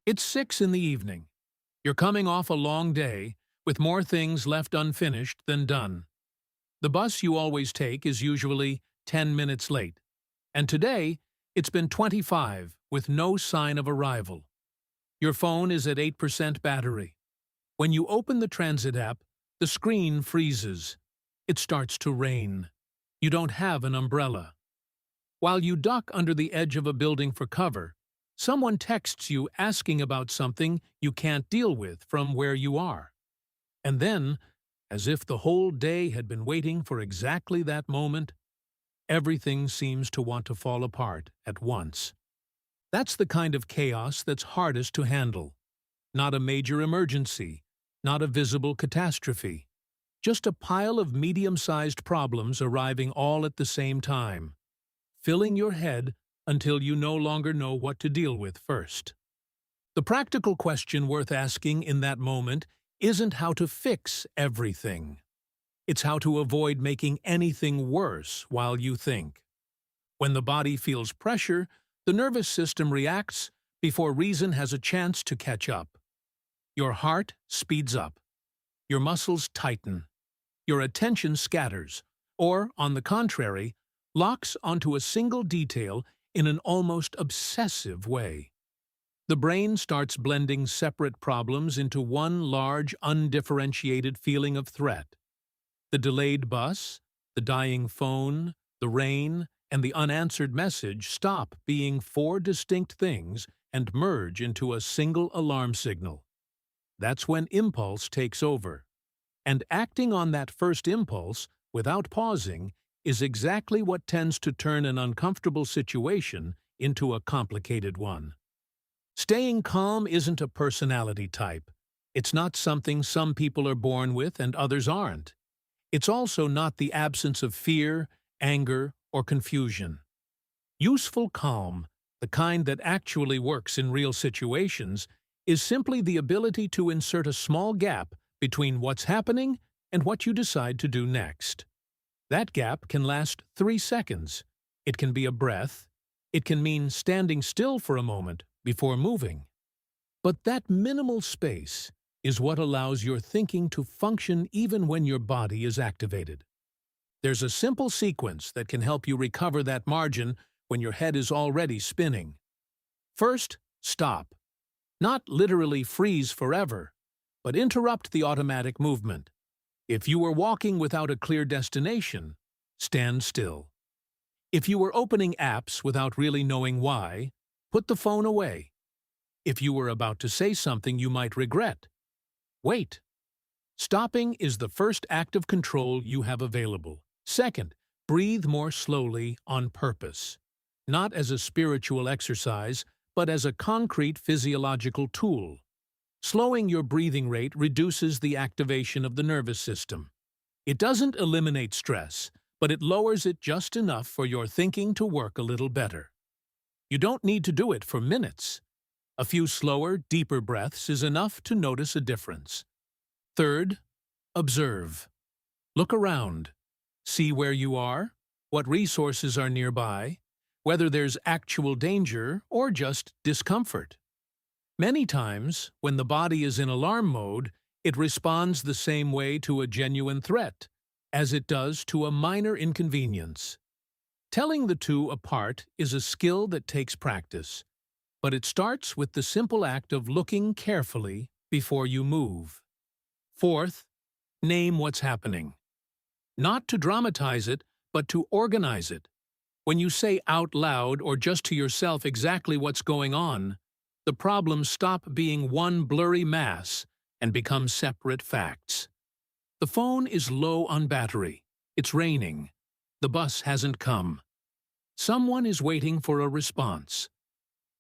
It's 6 in the evening. You're coming off a long day, with more things left unfinished than done. The bus you always take is usually 10 minutes late, and today it's been 25 with no sign of arrival. Your phone is at 8% battery. When you open the transit app, the screen freezes. It starts to rain. You don't have an umbrella. While you duck under the edge of a building for cover, someone texts you asking about something you can't deal with from where you are. And then, as if the whole day had been waiting for exactly that moment, everything seems to want to fall apart at once. That's the kind of chaos that's hardest to handle. Not a major emergency, not a visible catastrophe. Just a pile of medium-sized problems arriving all at the same time, filling your head until you no longer know what to deal with first. The practical question worth asking in that moment isn't how to fix everything. It's how to avoid making anything worse while you think. When the body feels pressure, the nervous system reacts before reason has a chance to catch up. Your heart speeds up. Your muscles tighten. Your attention scatters, or, on the contrary, locks onto a single detail in an almost obsessive way. The brain starts blending separate problems into one large, undifferentiated feeling of threat. The delayed bus, the dying phone, the rain, and the unanswered message stop being four distinct things and merge into a single alarm signal. That's when impulse takes over. And acting on that first impulse, without pausing, is exactly what tends to turn an uncomfortable situation into a complicated one. Staying calm isn't a personality type. It's not something some people are born with and others aren't. It's also not the absence of fear, anger, or confusion. Useful calm, the kind that actually works in real situations, is simply the ability to insert a small gap between what's happening and what you decide to do next. That gap can last 3 seconds. It can be a breath. It can mean standing still for a moment before moving. But that minimal space is what allows your thinking to function even when your body is activated. There's a simple sequence that can help you recover that margin when your head is already spinning. First, stop. Not literally freeze forever, but interrupt the automatic movement. If you were walking without a clear destination, stand still. If you were opening apps without really knowing why, put the phone away. If you were about to say something you might regret, wait. Stopping is the first act of control you have available. Second, breathe more slowly on purpose. Not as a spiritual exercise, but as a concrete physiological tool. Slowing your breathing rate reduces the activation of the nervous system. It doesn't eliminate stress, but it lowers it just enough for your thinking to work a little better. You don't need to do it for minutes. A few slower, deeper breaths is enough to notice a difference. Third, observe. Look around. See where you are, what resources are nearby, whether there's actual danger or just discomfort. Many times, when the body is in alarm mode, it responds the same way to a genuine threat as it does to a minor inconvenience. Telling the two apart is a skill that takes practice, but it starts with the simple act of looking carefully before you move. Fourth, name what's happening. Not to dramatize it, but to organize it. When you say out loud or just to yourself exactly what's going on, the problems stop being one blurry mass and become separate facts. The phone is low on battery. It's raining. The bus hasn't come. Someone is waiting for a response.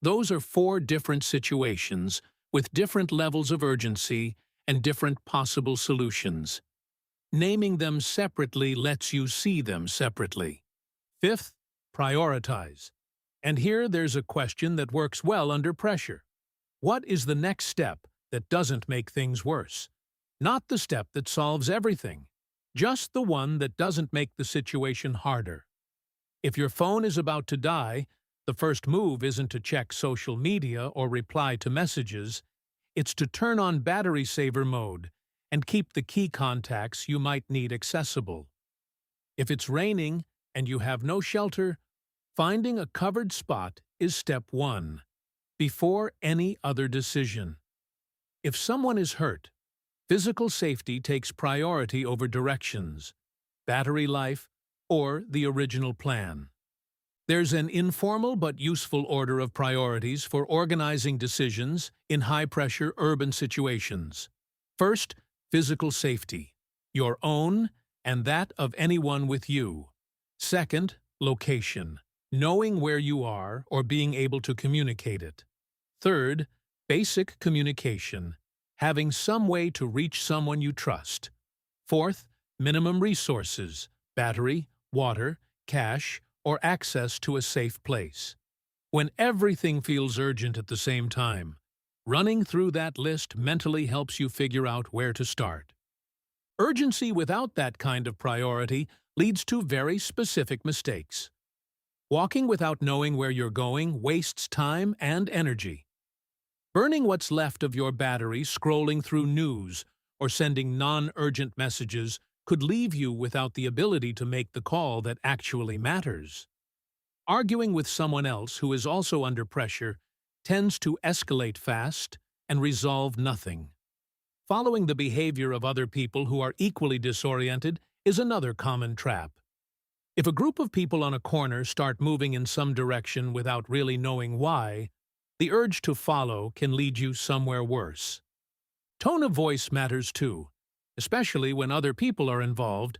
Those are 4 different situations with different levels of urgency and different possible solutions. Naming them separately lets you see them separately. Fifth, prioritize. And here there's a question that works well under pressure. What is the next step that doesn't make things worse? Not the step that solves everything, just the one that doesn't make the situation harder. If your phone is about to die, The first move isn't to check social media or reply to messages, it's to turn on battery saver mode and keep the key contacts you might need accessible. If it's raining and you have no shelter, finding a covered spot is step one, before any other decision. If someone is hurt, physical safety takes priority over directions, battery life, or the original plan. There's an informal but useful order of priorities for organizing decisions in high-pressure urban situations. First, physical safety, your own and that of anyone with you. Second, location, knowing where you are or being able to communicate it. Third, basic communication, having some way to reach someone you trust. Fourth, minimum resources, battery, water, cash, or access to a safe place. When everything feels urgent at the same time, running through that list mentally helps you figure out where to start. Urgency without that kind of priority leads to very specific mistakes. Walking without knowing where you're going wastes time and energy. Burning what's left of your battery scrolling through news or sending non-urgent messages could leave you without the ability to make the call that actually matters. Arguing with someone else who is also under pressure tends to escalate fast and resolve nothing. Following the behavior of other people who are equally disoriented is another common trap. If a group of people on a corner start moving in some direction without really knowing why, the urge to follow can lead you somewhere worse. Tone of voice matters too, especially when other people are involved.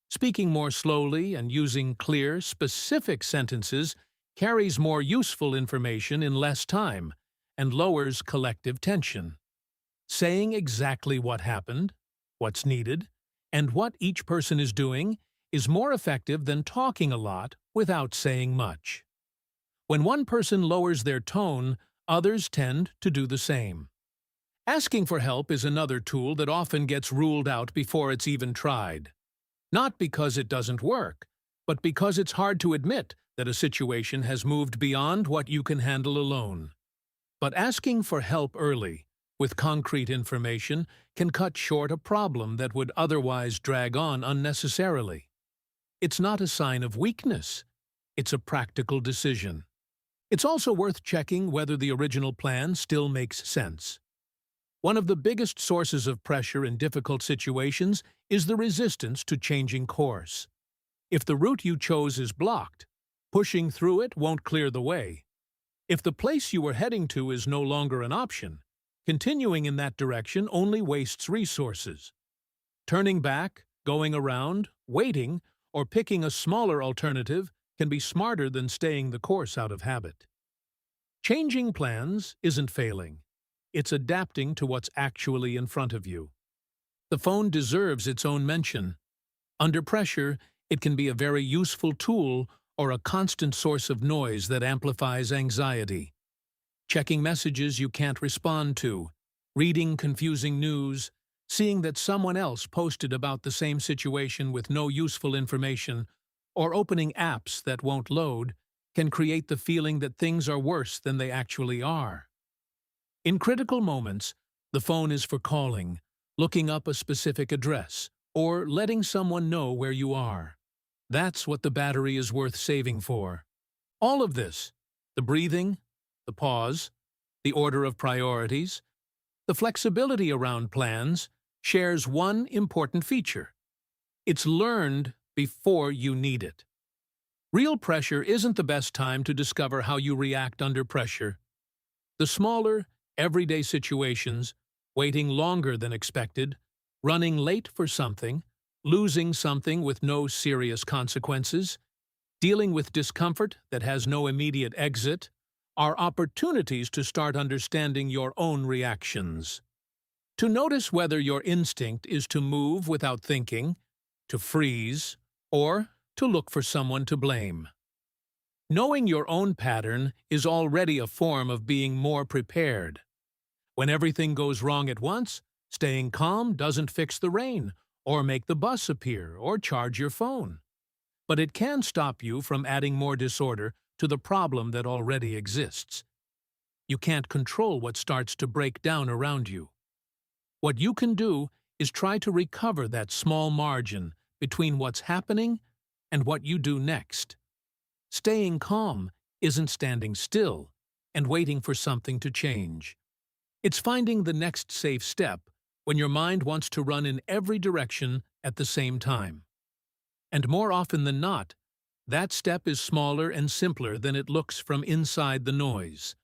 Speaking more slowly and using clear, specific sentences carries more useful information in less time and lowers collective tension. Saying exactly what happened, what's needed, and what each person is doing is more effective than talking a lot without saying much. When one person lowers their tone, others tend to do the same. Asking for help is another tool that often gets ruled out before it's even tried. Not because it doesn't work, but because it's hard to admit that a situation has moved beyond what you can handle alone. But asking for help early, with concrete information, can cut short a problem that would otherwise drag on unnecessarily. It's not a sign of weakness. It's a practical decision. It's also worth checking whether the original plan still makes sense. One of the biggest sources of pressure in difficult situations is the resistance to changing course. If the route you chose is blocked, pushing through it won't clear the way. If the place you were heading to is no longer an option, continuing in that direction only wastes resources. Turning back, going around, waiting, or picking a smaller alternative can be smarter than staying the course out of habit. Changing plans isn't failing. It's adapting to what's actually in front of you. The phone deserves its own mention. Under pressure, it can be a very useful tool or a constant source of noise that amplifies anxiety. Checking messages you can't respond to, reading confusing news, seeing that someone else posted about the same situation with no useful information, or opening apps that won't load can create the feeling that things are worse than they actually are. In critical moments, the phone is for calling, looking up a specific address, or letting someone know where you are. That's what the battery is worth saving for. All of this, the breathing, the pause, the order of priorities, the flexibility around plans, shares one important feature. It's learned before you need it. Real pressure isn't the best time to discover how you react under pressure. The smaller, everyday situations, waiting longer than expected, running late for something, losing something with no serious consequences, dealing with discomfort that has no immediate exit, are opportunities to start understanding your own reactions. To notice whether your instinct is to move without thinking, to freeze, or to look for someone to blame. Knowing your own pattern is already a form of being more prepared. When everything goes wrong at once, staying calm doesn't fix the rain, or make the bus appear, or charge your phone. But it can stop you from adding more disorder to the problem that already exists. You can't control what starts to break down around you. What you can do is try to recover that small margin between what's happening and what you do next. Staying calm isn't standing still and waiting for something to change. It's finding the next safe step when your mind wants to run in every direction at the same time. And more often than not, that step is smaller and simpler than it looks from inside the noise.